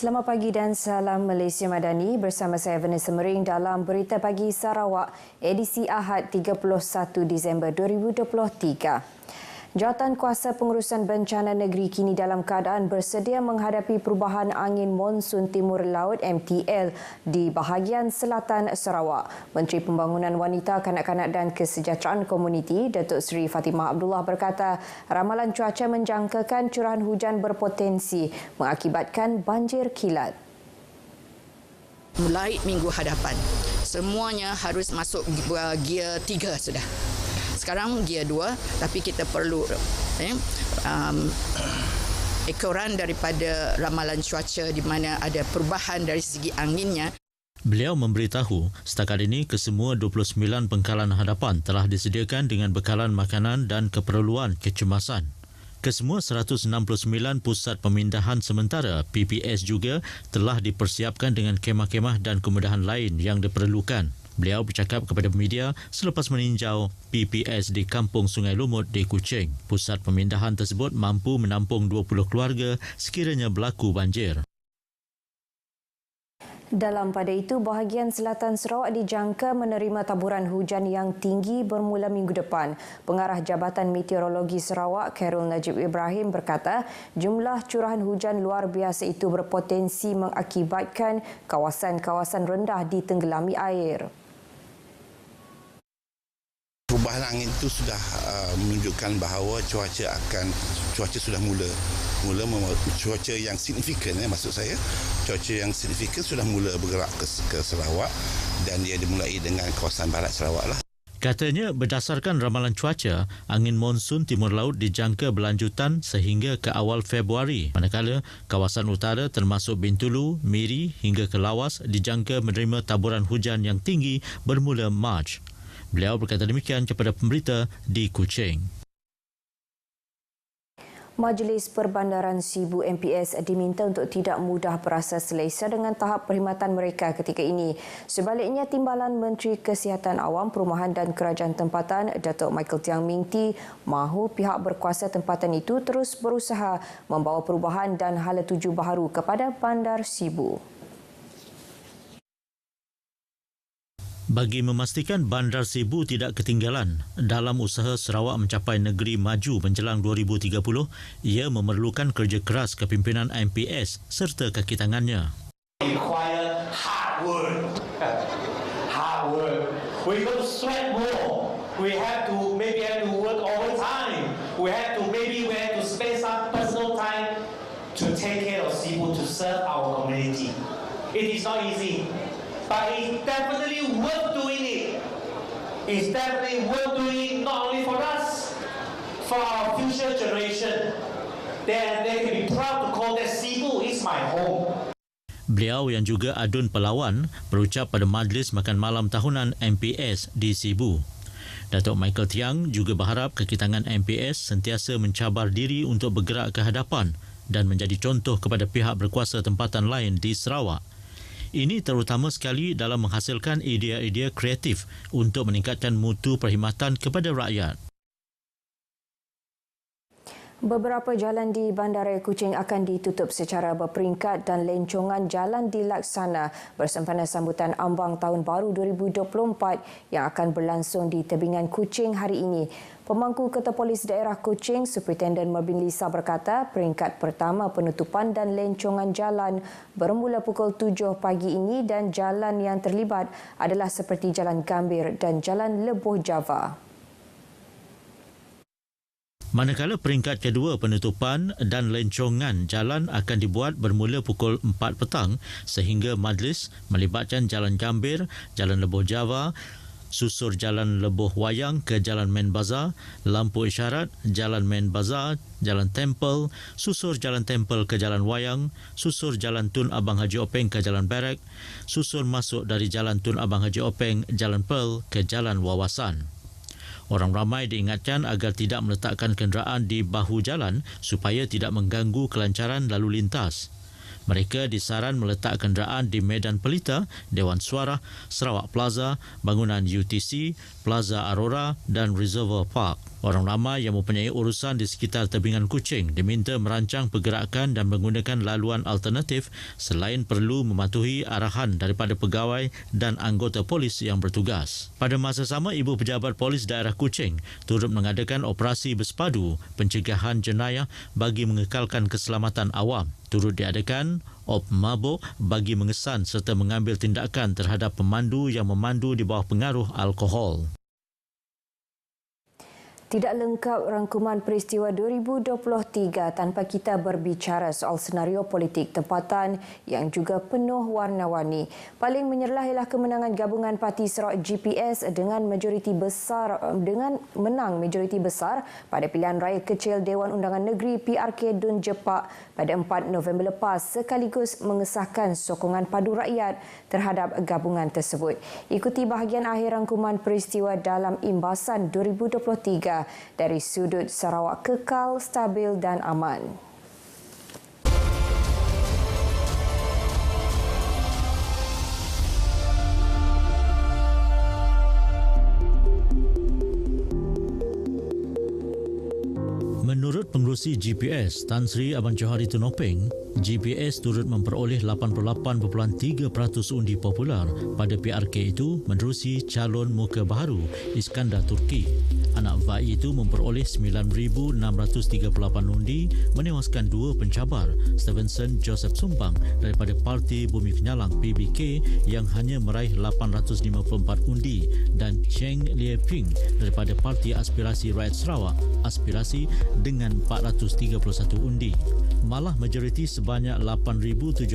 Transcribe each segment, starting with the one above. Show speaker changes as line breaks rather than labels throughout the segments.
Selamat pagi dan salam Malaysia Madani. Bersama saya Vanessa Mering dalam Berita Pagi Sarawak, edisi Ahad 31 Disember 2023. Jawatan Kuasa Pengurusan Bencana Negeri kini dalam keadaan bersedia menghadapi perubahan angin monsun timur laut MTL di bahagian selatan Sarawak. Menteri Pembangunan Wanita, Kanak-kanak dan Kesejahteraan Komuniti, Datuk Seri Fatimah Abdullah berkata, ramalan cuaca menjangkakan curahan hujan berpotensi mengakibatkan banjir kilat.
Mulai minggu hadapan, semuanya harus masuk gear 3 sudah. Sekarang gear 2, tapi kita perlu ekoran daripada ramalan cuaca di mana ada perubahan dari segi anginnya.
Beliau memberitahu, setakat ini kesemua 29 pengkalan hadapan telah disediakan dengan bekalan makanan dan keperluan kecemasan. Kesemua 169 pusat pemindahan sementara PPS juga telah dipersiapkan dengan kemah-kemah dan kemudahan lain yang diperlukan. Beliau bercakap kepada media selepas meninjau PPS di Kampung Sungai Lumut di Kuching. Pusat pemindahan tersebut mampu menampung 20 keluarga sekiranya berlaku banjir.
Dalam pada itu, bahagian selatan Sarawak dijangka menerima taburan hujan yang tinggi bermula minggu depan. Pengarah Jabatan Meteorologi Sarawak, Khairul Najib Ibrahim berkata, jumlah curahan hujan luar biasa itu berpotensi mengakibatkan kawasan-kawasan rendah ditenggelami air.
Perubahan angin itu sudah menunjukkan bahawa cuaca sudah mula cuaca yang signifikan, maksud saya cuaca yang signifikan sudah mula bergerak ke Sarawak dan dia dimulai dengan kawasan barat Sarawak lah.
Katanya berdasarkan ramalan cuaca, angin monsun timur laut dijangka berlanjutan sehingga ke awal Februari. Manakala kawasan utara termasuk Bintulu, Miri hingga ke Lawas dijangka menerima taburan hujan yang tinggi bermula Mac. Beliau berkata demikian kepada pemberita di Kuching.
Majlis Perbandaran Sibu MPS diminta untuk tidak mudah berasa selesa dengan tahap perkhidmatan mereka ketika ini. Sebaliknya, Timbalan Menteri Kesihatan Awam, Perumahan dan Kerajaan Tempatan, Datuk Michael Tiang Ming Ti, mahu pihak berkuasa tempatan itu terus berusaha membawa perubahan dan hala tuju baharu kepada Bandar Sibu.
Bagi memastikan Bandar Sibu tidak ketinggalan dalam usaha Sarawak mencapai negeri maju menjelang 2030, ia memerlukan kerja keras kepimpinan MPS serta kaki tangannya.
Require hard work. Hard work. We got to sweat more. We have to work overtime. We have to spend some personal time to take care of Sibu, to serve our community. It is not easy. But it's definitely worth doing it. It's definitely worth doing it not only for us, for our future generation. They can be proud to call that Sibu is my home.
Beliau yang juga adun pelawan berucap pada Majlis Makan Malam Tahunan MPS di Sibu. Datuk Michael Tiang juga berharap kekitangan MPS sentiasa mencabar diri untuk bergerak ke hadapan dan menjadi contoh kepada pihak berkuasa tempatan lain di Sarawak. Ini terutama sekali dalam menghasilkan idea-idea kreatif untuk meningkatkan mutu perkhidmatan kepada rakyat.
Beberapa jalan di Bandaraya Kuching akan ditutup secara berperingkat dan lencongan jalan dilaksana bersempena sambutan ambang Tahun Baru 2024 yang akan berlangsung di tebingan Kuching hari ini. Pemangku Ketua Polis Daerah Kuching, Superintendent Mervin Lisa berkata, peringkat pertama penutupan dan lencongan jalan bermula pukul 7 pagi ini dan jalan yang terlibat adalah seperti Jalan Gambir dan Jalan Leboh Java.
Manakala peringkat kedua penutupan dan lencongan jalan akan dibuat bermula pukul 4 petang sehingga majlis melibatkan Jalan Gambir, Jalan Leboh Java, susur Jalan Leboh Wayang ke Jalan Main Bazar, lampu isyarat, Jalan Main Bazar, Jalan Temple, susur Jalan Temple ke Jalan Wayang, susur Jalan Tun Abang Haji Openg ke Jalan Perak, susur masuk dari Jalan Tun Abang Haji Openg, Jalan Pearl ke Jalan Wawasan. Orang ramai diingatkan agar tidak meletakkan kenderaan di bahu jalan supaya tidak mengganggu kelancaran lalu lintas. Mereka disaran meletak kenderaan di Medan Pelita, Dewan Suara, Sarawak Plaza, bangunan UTC, Plaza Aurora dan Reservoir Park. Orang ramai yang mempunyai urusan di sekitar tebingan Kuching diminta merancang pergerakan dan menggunakan laluan alternatif selain perlu mematuhi arahan daripada pegawai dan anggota polis yang bertugas. Pada masa sama, Ibu Pejabat Polis Daerah Kuching turut mengadakan operasi bersepadu pencegahan jenayah bagi mengekalkan keselamatan awam. Turut diadakan op mabuk bagi mengesan serta mengambil tindakan terhadap pemandu yang memandu di bawah pengaruh alkohol.
Tidak lengkap rangkuman peristiwa 2023 tanpa kita berbicara soal senario politik tempatan yang juga penuh warna-warni. Paling menyerlah ialah kemenangan gabungan Parti Sarawak GPS dengan menang majoriti besar pada pilihan raya kecil Dewan Undangan Negeri PRK Dun Jepak pada 4 November lepas sekaligus mengesahkan sokongan padu rakyat terhadap gabungan tersebut. Ikuti bahagian akhir rangkuman peristiwa dalam imbasan 2023 dari sudut Sarawak kekal, stabil dan aman.
Menurut pengerusi GPS Tan Sri Abang Johari Tun Openg, GPS turut memperoleh 88.3% undi popular pada PRK itu menerusi calon muka baharu Iskandar Turki. Anak VAI itu memperoleh 9,638 undi menewaskan dua pencabar Stevenson Joseph Sumbang daripada Parti Bumi Kenyalang PBK yang hanya meraih 854 undi dan Cheng Lie Ping daripada Parti Aspirasi Rakyat Sarawak Aspirasi dengan 431 undi. Malah majoriti sebanyak 8,784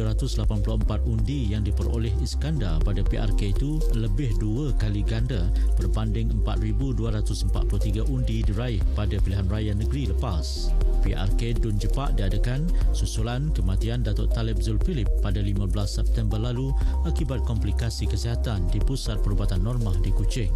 undi yang diperoleh Iskandar pada PRK itu lebih dua kali ganda berbanding 4,243 undi diraih pada pilihan raya negeri lepas. PRK Dun Jepak diadakan susulan kematian Datuk Talib Zulkifli pada 15 September lalu akibat komplikasi kesihatan di Pusat Perubatan Normah di Kuching.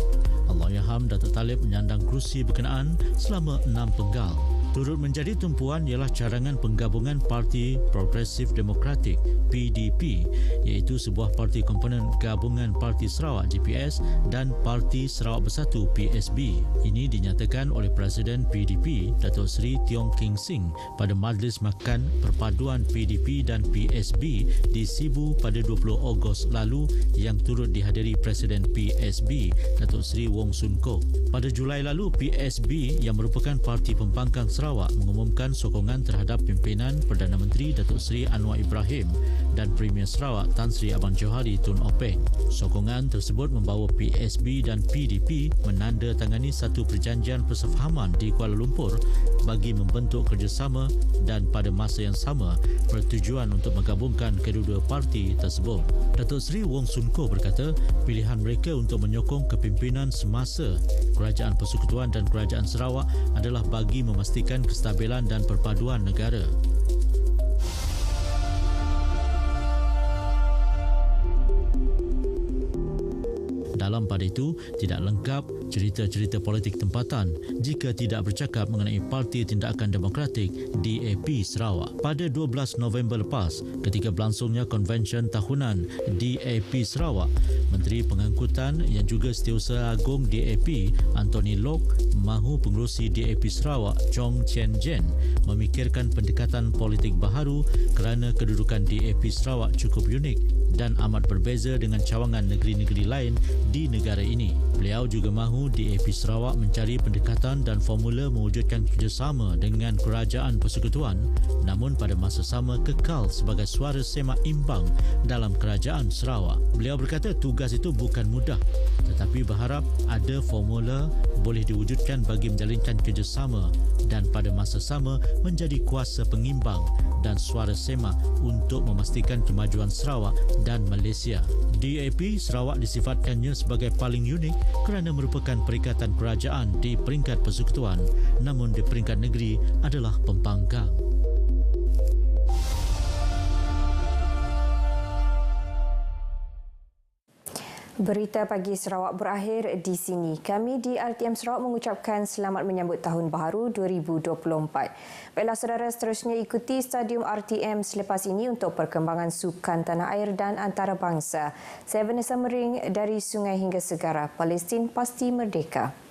Allahyarham Datuk Talib menyandang kerusi berkenaan selama 6 penggal. Turut menjadi tumpuan ialah carangan penggabungan Parti Progresif Demokratik PDP iaitu sebuah parti komponen gabungan Parti Sarawak GPS dan Parti Sarawak Bersatu PSB. Ini dinyatakan oleh Presiden PDP Datuk Seri Tiong King Sing pada Majlis Makan Perpaduan PDP dan PSB di Sibu pada 20 Ogos lalu yang turut dihadiri Presiden PSB Datuk Seri Wong Sun Koh. Pada Julai lalu, PSB yang merupakan parti pembangkang Sarawak mengumumkan sokongan terhadap pimpinan Perdana Menteri Datuk Seri Anwar Ibrahim dan Premier Sarawak Tan Sri Abang Johari Tun Openg. Sokongan tersebut membawa PSB dan PDP menandatangani satu perjanjian persefahaman di Kuala Lumpur bagi membentuk kerjasama dan pada masa yang sama bertujuan untuk menggabungkan kedua-dua parti tersebut. Datuk Seri Wong Sun Koh berkata pilihan mereka untuk menyokong kepimpinan semasa Kerajaan Persekutuan dan Kerajaan Sarawak adalah bagi memastikan kestabilan dan perpaduan negara. Dalam pada itu, tidak lengkap cerita-cerita politik tempatan jika tidak bercakap mengenai Parti Tindakan Demokratik DAP Sarawak. Pada 12 November lepas, ketika berlangsungnya konvensyen tahunan DAP Sarawak, Menteri Pengangkutan yang juga Setiausaha Agung DAP Anthony Lok mahu pengerusi DAP Sarawak Chong Chen Jen memikirkan pendekatan politik baharu kerana kedudukan DAP Sarawak cukup unik dan amat berbeza dengan cawangan negeri-negeri lain di negara ini. Beliau juga mahu DAP Sarawak mencari pendekatan dan formula mewujudkan kerjasama dengan Kerajaan Persekutuan namun pada masa sama kekal sebagai suara semak imbang dalam Kerajaan Sarawak. Beliau berkata tugas itu bukan mudah tetapi berharap ada formula boleh diwujudkan bagi menjalinkan kerjasama dan pada masa sama menjadi kuasa pengimbang dan suara semak untuk memastikan kemajuan Sarawak dan Malaysia. DAP Sarawak disifatkannya sebagai paling unik kerana merupakan perikatan kerajaan di peringkat persekutuan namun di peringkat negeri adalah pembangkang.
Berita Pagi Sarawak berakhir di sini. Kami di RTM Sarawak mengucapkan selamat menyambut Tahun Baharu 2024. Baiklah saudara, seterusnya ikuti Stadium RTM selepas ini untuk perkembangan sukan tanah air dan antarabangsa. Saya Vanessa Mering dari Sungai hingga Segara. Palestin pasti merdeka.